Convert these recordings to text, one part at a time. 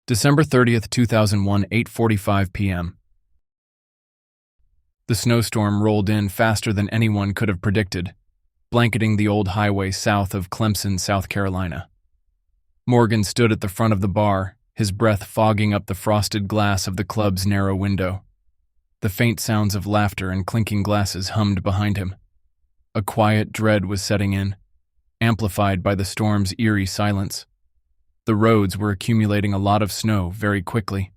December 30th, 2001, 8:45 p.m. The snowstorm rolled in faster than anyone could have predicted, blanketing the old highway south of Clemson, South Carolina. Morgan stood at the front of the bar, his breath fogging up the frosted glass of the club's narrow window. The faint sounds of laughter and clinking glasses hummed behind him. A quiet dread was setting in, amplified by the storm's eerie silence. The roads were accumulating a lot of snow very quickly,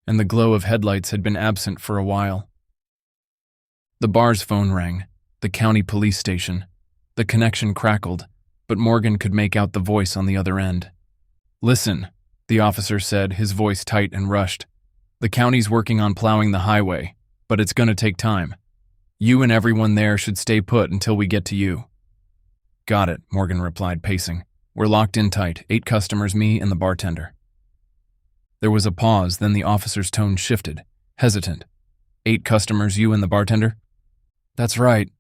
and the glow of headlights had been absent for a while. The bar's phone rang, the county police station. The connection crackled, but Morgan could make out the voice on the other end. "Listen," the officer said, his voice tight and rushed. "The county's working on plowing the highway, but it's gonna take time. You and everyone there should stay put until we get to you." "Got it," Morgan replied, pacing. "We're locked in tight, 8 customers, me and the bartender." There was a pause, then the officer's tone shifted, hesitant. 8 customers, you and the bartender?" "That's right,"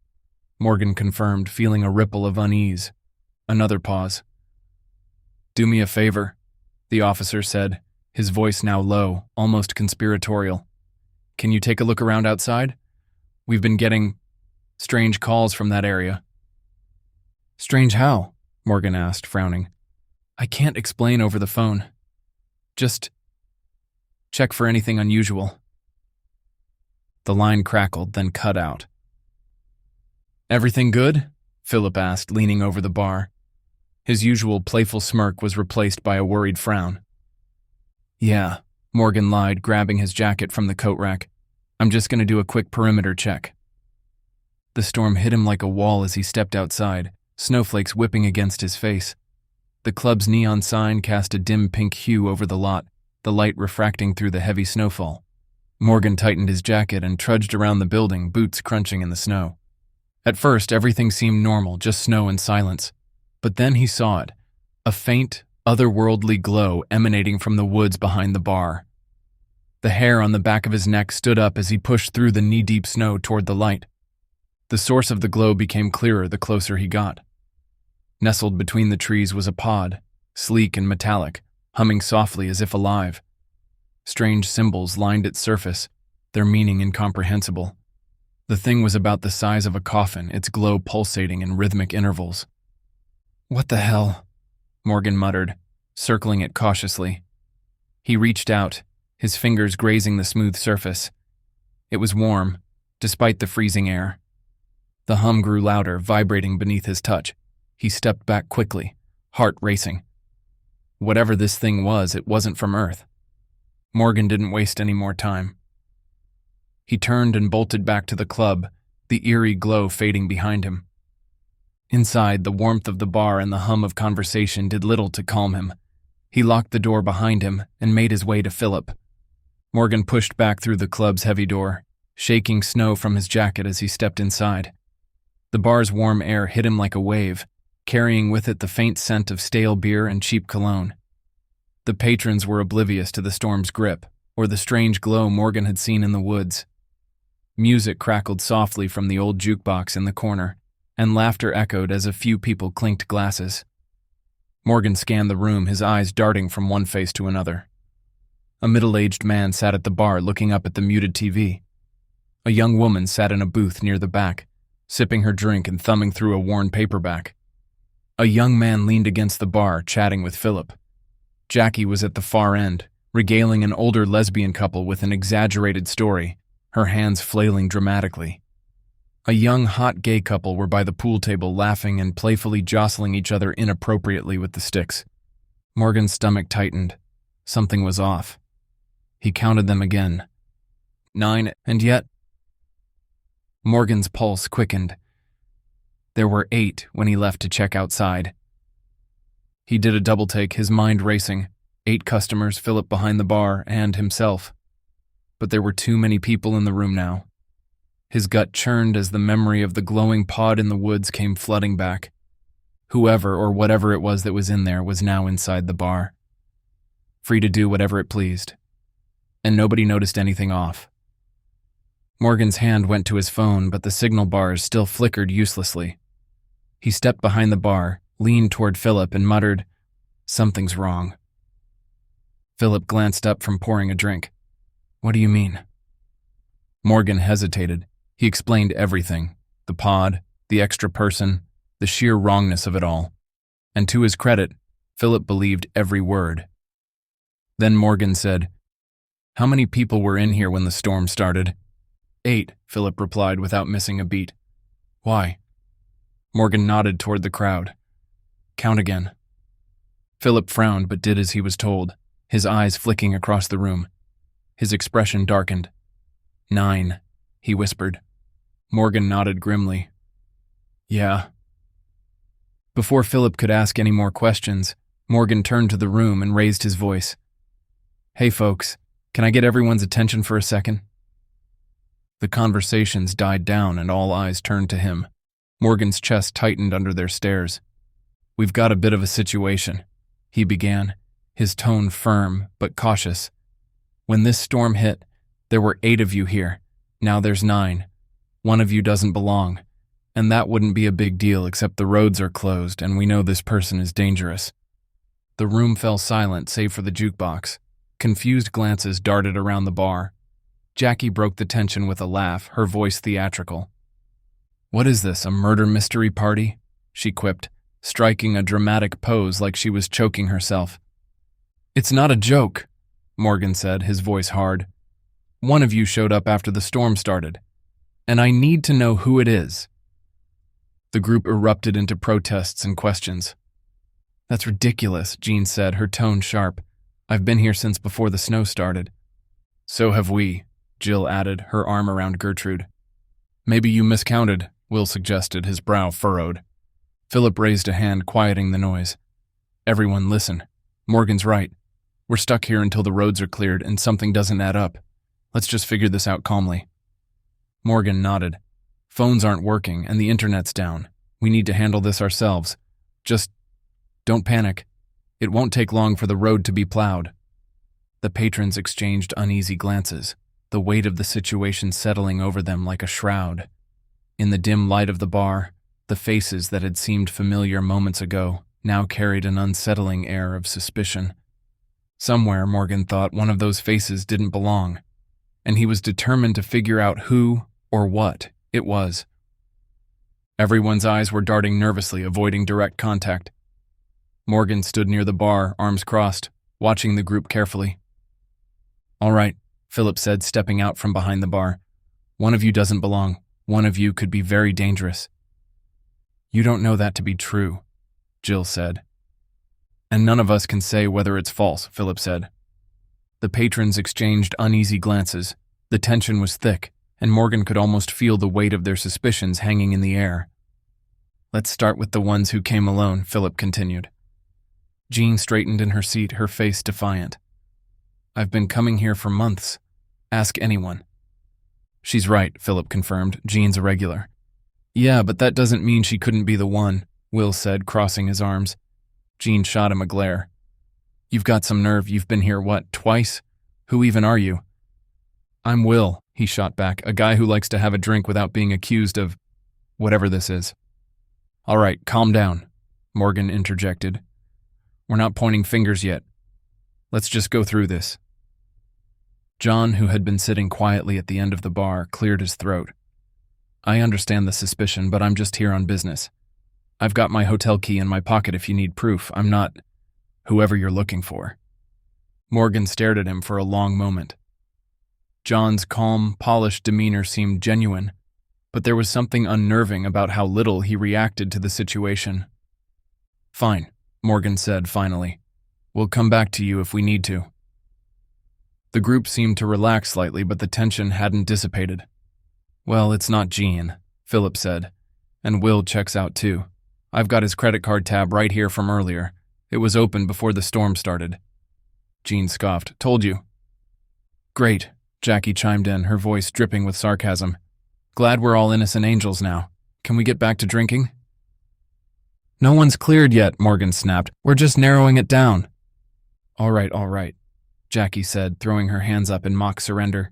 Morgan confirmed, feeling a ripple of unease. Another pause. "Do me a favor," the officer said, his voice now low, almost conspiratorial. "Can you take a look around outside? We've been getting strange calls from that area." "Strange how?" Morgan asked, frowning. "I can't explain over the phone. Just check for anything unusual." The line crackled, then cut out. "Everything good?" Philip asked, leaning over the bar. His usual playful smirk was replaced by a worried frown. "Yeah," Morgan lied, grabbing his jacket from the coat rack. "I'm just going to do a quick perimeter check." The storm hit him like a wall as he stepped outside, snowflakes whipping against his face. The club's neon sign cast a dim pink hue over the lot, the light refracting through the heavy snowfall. Morgan tightened his jacket and trudged around the building, boots crunching in the snow. At first, everything seemed normal, just snow and silence. But then he saw it, a faint, otherworldly glow emanating from the woods behind the bar. The hair on the back of his neck stood up as he pushed through the knee-deep snow toward the light. The source of the glow became clearer the closer he got. Nestled between the trees was a pod, sleek and metallic, humming softly as if alive. Strange symbols lined its surface, their meaning incomprehensible. The thing was about the size of a coffin, its glow pulsating in rhythmic intervals. "What the hell?" Morgan muttered, circling it cautiously. He reached out, his fingers grazing the smooth surface. It was warm, despite the freezing air. The hum grew louder, vibrating beneath his touch. He stepped back quickly, heart racing. Whatever this thing was, it wasn't from Earth. Morgan didn't waste any more time. He turned and bolted back to the club, the eerie glow fading behind him. Inside, the warmth of the bar and the hum of conversation did little to calm him. He locked the door behind him and made his way to Philip. Morgan pushed back through the club's heavy door, shaking snow from his jacket as he stepped inside. The bar's warm air hit him like a wave, carrying with it the faint scent of stale beer and cheap cologne. The patrons were oblivious to the storm's grip, or the strange glow Morgan had seen in the woods. Music crackled softly from the old jukebox in the corner, and laughter echoed as a few people clinked glasses. Morgan scanned the room, his eyes darting from one face to another. A middle-aged man sat at the bar looking up at the muted TV. A young woman sat in a booth near the back, sipping her drink and thumbing through a worn paperback. A young man leaned against the bar, chatting with Philip. Jackie was at the far end, regaling an older lesbian couple with an exaggerated story, her hands flailing dramatically. A young, hot gay couple were by the pool table laughing and playfully jostling each other inappropriately with the sticks. Morgan's stomach tightened. Something was off. He counted them again. 9, and yet... Morgan's pulse quickened. There were 8 when he left to check outside. He did a double-take, his mind racing. 8 customers, Philip behind the bar, and himself. But there were too many people in the room now. His gut churned as the memory of the glowing pod in the woods came flooding back. Whoever or whatever it was that was in there was now inside the bar, free to do whatever it pleased. And nobody noticed anything off. Morgan's hand went to his phone, but the signal bars still flickered uselessly. He stepped behind the bar, leaned toward Philip, and muttered, "Something's wrong." Philip glanced up from pouring a drink. What do you mean? Morgan hesitated. He explained everything. The pod, the extra person, the sheer wrongness of it all. And to his credit, Philip believed every word. Then Morgan said, "How many people were in here when the storm started?" 8, Philip replied without missing a beat. Why? Morgan nodded toward the crowd. Count again. Philip frowned but did as he was told, his eyes flicking across the room. His expression darkened. 9, he whispered. Morgan nodded grimly. Yeah. Before Philip could ask any more questions, Morgan turned to the room and raised his voice. Hey folks, can I get everyone's attention for a second? The conversations died down and all eyes turned to him. Morgan's chest tightened under their stares. We've got a bit of a situation, he began, his tone firm but cautious. When this storm hit, there were 8 of you here. Now there's 9. One of you doesn't belong. And that wouldn't be a big deal except the roads are closed and we know this person is dangerous. The room fell silent save for the jukebox. Confused glances darted around the bar. Jackie broke the tension with a laugh, her voice theatrical. What is this, a murder mystery party? She quipped, striking a dramatic pose like she was choking herself. It's not a joke, Morgan said, his voice hard. One of you showed up after the storm started, and I need to know who it is. The group erupted into protests and questions. That's ridiculous, Jean said, her tone sharp. I've been here since before the snow started. So have we, Jill added, her arm around Gertrude. Maybe you miscounted, Will suggested, his brow furrowed. Philip raised a hand, quieting the noise. Everyone listen. Morgan's right. We're stuck here until the roads are cleared and something doesn't add up. Let's just figure this out calmly. Morgan nodded. Phones aren't working and the internet's down. We need to handle this ourselves. Just don't panic. It won't take long for the road to be plowed. The patrons exchanged uneasy glances, the weight of the situation settling over them like a shroud. In the dim light of the bar, the faces that had seemed familiar moments ago now carried an unsettling air of suspicion. Somewhere, Morgan thought, one of those faces didn't belong, and he was determined to figure out who or what it was. Everyone's eyes were darting nervously, avoiding direct contact. Morgan stood near the bar, arms crossed, watching the group carefully. All right, Philip said, stepping out from behind the bar. One of you doesn't belong. One of you could be very dangerous. You don't know that to be true, Jill said. And none of us can say whether it's false, Philip said. The patrons exchanged uneasy glances. The tension was thick, and Morgan could almost feel the weight of their suspicions hanging in the air. Let's start with the ones who came alone, Philip continued. Jean straightened in her seat, her face defiant. I've been coming here for months. Ask anyone. She's right, Philip confirmed. Jean's a regular. Yeah, but that doesn't mean she couldn't be the one, Will said, crossing his arms. Jean shot him a glare. You've got some nerve. You've been here, what, twice? Who even are you? I'm Will, he shot back, a guy who likes to have a drink without being accused of whatever this is. All right, calm down, Morgan interjected. We're not pointing fingers yet. Let's just go through this. John, who had been sitting quietly at the end of the bar, cleared his throat. I understand the suspicion, but I'm just here on business. I've got my hotel key in my pocket if you need proof. I'm not whoever you're looking for. Morgan stared at him for a long moment. John's calm, polished demeanor seemed genuine, but there was something unnerving about how little he reacted to the situation. Fine, Morgan said finally. We'll come back to you if we need to. The group seemed to relax slightly, but the tension hadn't dissipated. Well, it's not Jean, Philip said, and Will checks out too. I've got his credit card tab right here from earlier. It was open before the storm started. Jean scoffed. Told you. Great, Jackie chimed in, her voice dripping with sarcasm. Glad we're all innocent angels now. Can we get back to drinking? No one's cleared yet, Morgan snapped. We're just narrowing it down. All right, Jackie said, throwing her hands up in mock surrender.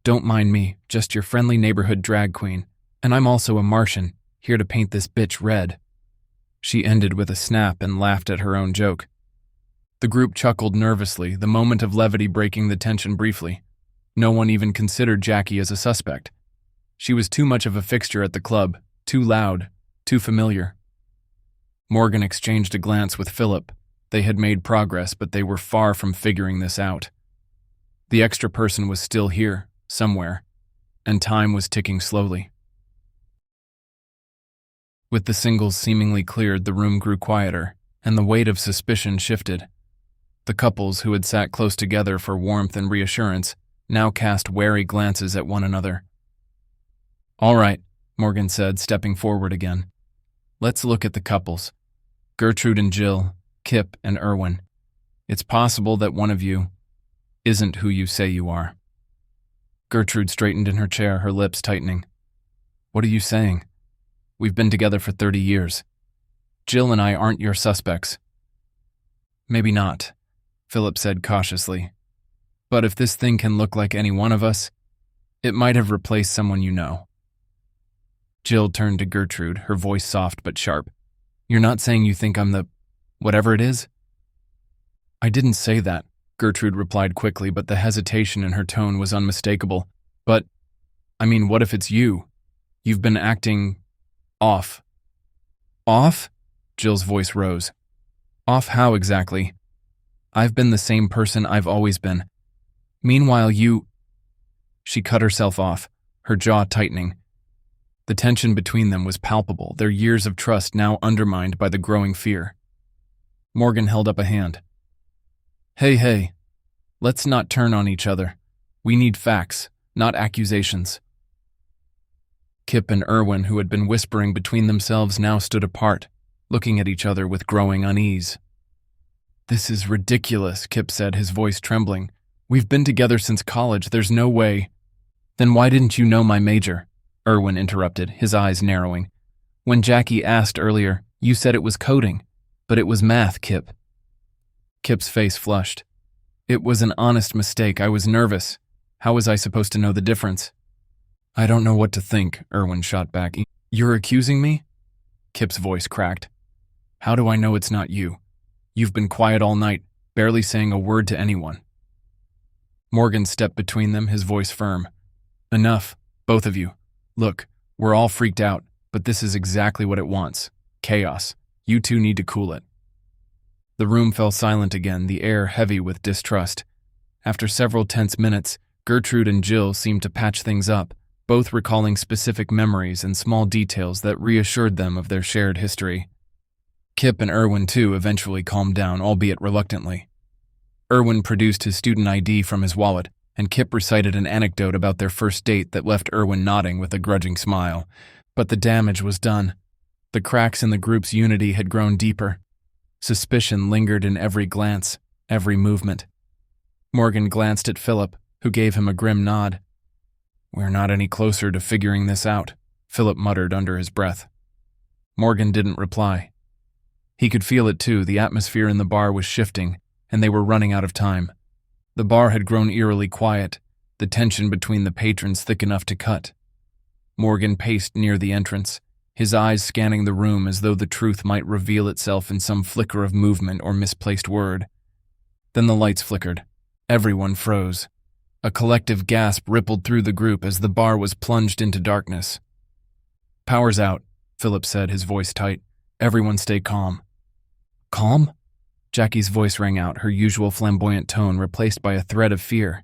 Don't mind me, just your friendly neighborhood drag queen. And I'm also a Martian, here to paint this bitch red. She ended with a snap and laughed at her own joke. The group chuckled nervously, the moment of levity breaking the tension briefly. No one even considered Jackie as a suspect. She was too much of a fixture at the club, too loud, too familiar. Morgan exchanged a glance with Philip. They had made progress, but they were far from figuring this out. The extra person was still here, somewhere, and time was ticking slowly. With the singles seemingly cleared, the room grew quieter, and the weight of suspicion shifted. The couples, who had sat close together for warmth and reassurance, now cast wary glances at one another. "All right," Morgan said, stepping forward again. "Let's look at the couples. Gertrude and Jill, Kip and Erwin. It's possible that one of you isn't who you say you are." Gertrude straightened in her chair, her lips tightening. "What are you saying? We've been together for 30 years. Jill and I aren't your suspects." "Maybe not," Philip said cautiously. "But if this thing can look like any one of us, it might have replaced someone you know." Jill turned to Gertrude, her voice soft but sharp. "You're not saying you think I'm the whatever it is?" "I didn't say that," Gertrude replied quickly, but the hesitation in her tone was unmistakable. "But, I mean, what if it's you? You've been acting off." "Off?" Jill's voice rose. "Off how exactly? I've been the same person I've always been. Meanwhile, you—" She cut herself off, her jaw tightening. The tension between them was palpable, their years of trust now undermined by the growing fear. Morgan held up a hand. Hey, let's not turn on each other. We need facts, not accusations." Kip and Erwin, who had been whispering between themselves, now stood apart, looking at each other with growing unease. "This is ridiculous," Kip said, his voice trembling. "We've been together since college. There's no way." "Then why didn't you know my major?" Erwin interrupted, his eyes narrowing. "When Jackie asked earlier, you said it was coding, but it was math, Kip." Kip's face flushed. "It was an honest mistake. I was nervous. How was I supposed to know the difference?" "I don't know what to think," Erwin shot back. "You're accusing me?" Kip's voice cracked. "How do I know it's not you? You've been quiet all night, barely saying a word to anyone." Morgan stepped between them, his voice firm. "Enough, both of you. Look, we're all freaked out, but this is exactly what it wants. Chaos. You two need to cool it." The room fell silent again, the air heavy with distrust. After several tense minutes, Gertrude and Jill seemed to patch things up, both recalling specific memories and small details that reassured them of their shared history. Kip and Erwin, too, eventually calmed down, albeit reluctantly. Erwin produced his student ID from his wallet, and Kip recited an anecdote about their first date that left Erwin nodding with a grudging smile. But the damage was done. The cracks in the group's unity had grown deeper. Suspicion lingered in every glance, every movement. Morgan glanced at Philip, who gave him a grim nod. "We're not any closer to figuring this out," Philip muttered under his breath. Morgan didn't reply. He could feel it too. The atmosphere in the bar was shifting, and they were running out of time. The bar had grown eerily quiet, the tension between the patrons thick enough to cut. Morgan paced near the entrance, his eyes scanning the room as though the truth might reveal itself in some flicker of movement or misplaced word. Then the lights flickered. Everyone froze. A collective gasp rippled through the group as the bar was plunged into darkness. "Power's out," Philip said, his voice tight. "Everyone stay calm." "Calm?" Jackie's voice rang out, her usual flamboyant tone replaced by a thread of fear.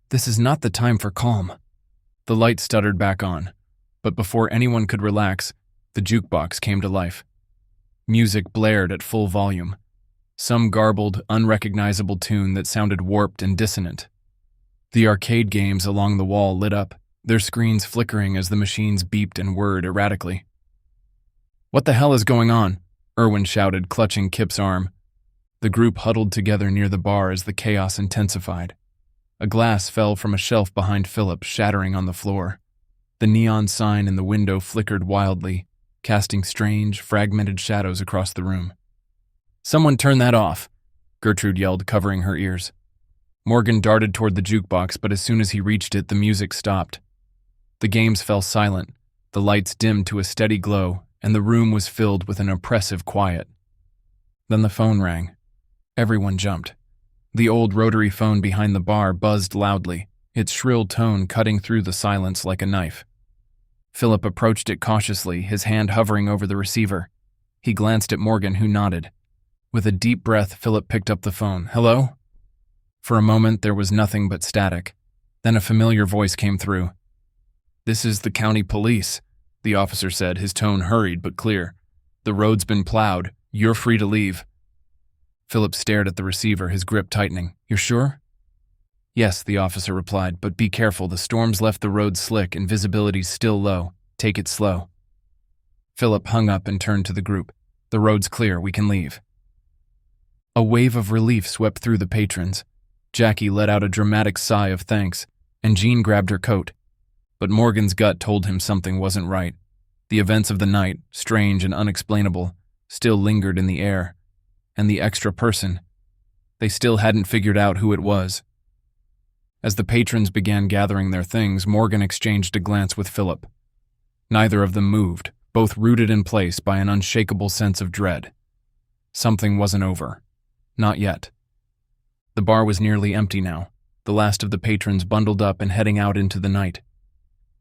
"This is not the time for calm." The light stuttered back on, but before anyone could relax, the jukebox came to life. Music blared at full volume, some garbled, unrecognizable tune that sounded warped and dissonant. The arcade games along the wall lit up, their screens flickering as the machines beeped and whirred erratically. "What the hell is going on?" Erwin shouted, clutching Kip's arm. The group huddled together near the bar as the chaos intensified. A glass fell from a shelf behind Philip, shattering on the floor. The neon sign in the window flickered wildly, casting strange, fragmented shadows across the room. "Someone turn that off," Gertrude yelled, covering her ears. Morgan darted toward the jukebox, but as soon as he reached it, the music stopped. The games fell silent, the lights dimmed to a steady glow, and the room was filled with an oppressive quiet. Then the phone rang. Everyone jumped. The old rotary phone behind the bar buzzed loudly, its shrill tone cutting through the silence like a knife. Philip approached it cautiously, his hand hovering over the receiver. He glanced at Morgan, who nodded. With a deep breath, Philip picked up the phone. "Hello?" For a moment, there was nothing but static. Then a familiar voice came through. "This is the county police," the officer said, his tone hurried but clear. "The road's been plowed. You're free to leave." Philip stared at the receiver, his grip tightening. "You're sure?" "Yes," the officer replied, "but be careful. The storm's left the road slick and visibility's still low. Take it slow." Philip hung up and turned to the group. "The road's clear. We can leave." A wave of relief swept through the patrons. Jackie let out a dramatic sigh of thanks, and Jean grabbed her coat. But Morgan's gut told him something wasn't right. The events of the night, strange and unexplainable, still lingered in the air. And the extra person, they still hadn't figured out who it was. As the patrons began gathering their things, Morgan exchanged a glance with Philip. Neither of them moved, both rooted in place by an unshakable sense of dread. Something wasn't over. Not yet. The bar was nearly empty now, the last of the patrons bundled up and heading out into the night.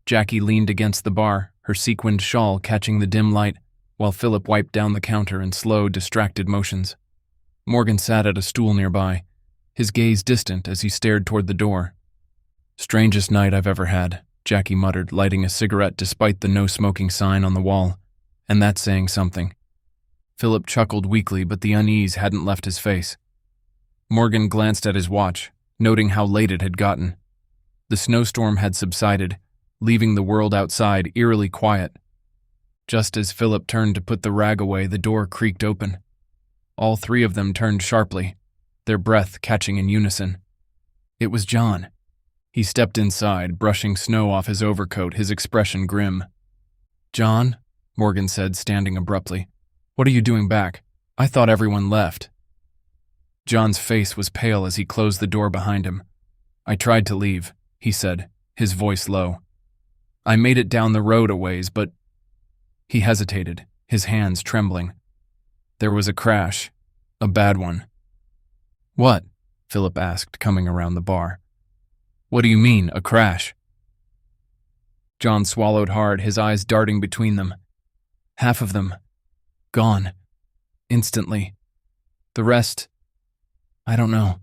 Jackie leaned against the bar, her sequined shawl catching the dim light, while Philip wiped down the counter in slow, distracted motions. Morgan sat at a stool nearby, his gaze distant as he stared toward the door. "Strangest night I've ever had," Jackie muttered, lighting a cigarette despite the no-smoking sign on the wall. "And that's saying something." Philip chuckled weakly, but the unease hadn't left his face. Morgan glanced at his watch, noting how late it had gotten. The snowstorm had subsided, leaving the world outside eerily quiet. Just as Philip turned to put the rag away, the door creaked open. All three of them turned sharply, their breath catching in unison. It was John. He stepped inside, brushing snow off his overcoat, his expression grim. "John," Morgan said, standing abruptly, "what are you doing back? I thought everyone left." John's face was pale as he closed the door behind him. "I tried to leave," he said, his voice low. "I made it down the road a ways, but—" He hesitated, his hands trembling. "There was a crash. A bad one." "What?" Philip asked, coming around the bar. "What do you mean, a crash?" John swallowed hard, his eyes darting between them. "Half of them. Gone. Instantly. The rest, I don't know.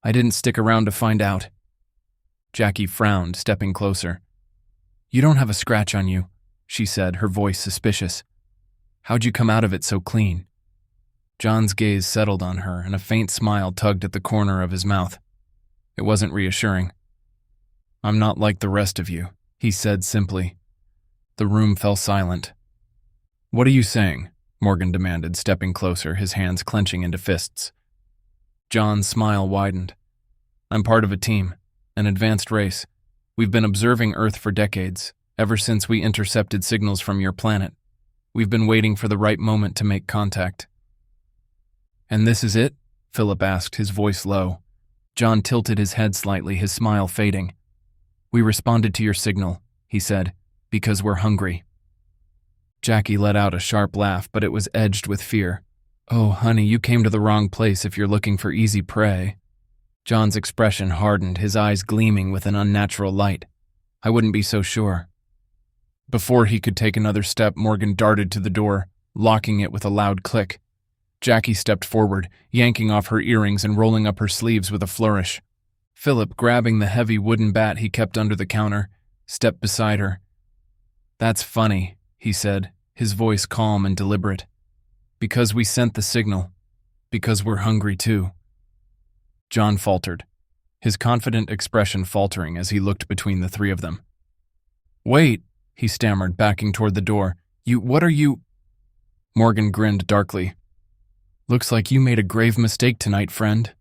I didn't stick around to find out." Jackie frowned, stepping closer. "You don't have a scratch on you," she said, her voice suspicious. "How'd you come out of it so clean?" John's gaze settled on her, and a faint smile tugged at the corner of his mouth. It wasn't reassuring. "I'm not like the rest of you," he said simply. The room fell silent. "What are you saying?" Morgan demanded, stepping closer, his hands clenching into fists. John's smile widened. "I'm part of a team, an advanced race. We've been observing Earth for decades, ever since we intercepted signals from your planet. We've been waiting for the right moment to make contact." "And this is it?" Philip asked, his voice low. John tilted his head slightly, his smile fading. "We responded to your signal," he said, "because we're hungry." Jackie let out a sharp laugh, but it was edged with fear. "Oh, honey, you came to the wrong place if you're looking for easy prey." John's expression hardened, his eyes gleaming with an unnatural light. "I wouldn't be so sure." Before he could take another step, Morgan darted to the door, locking it with a loud click. Jackie stepped forward, yanking off her earrings and rolling up her sleeves with a flourish. Philip, grabbing the heavy wooden bat he kept under the counter, stepped beside her. "That's funny," he said, his voice calm and deliberate. "Because we sent the signal. Because we're hungry too." John faltered, his confident expression faltering as he looked between the three of them. "Wait," he stammered, backing toward the door. What are you—" Morgan grinned darkly. "Looks like you made a grave mistake tonight, friend."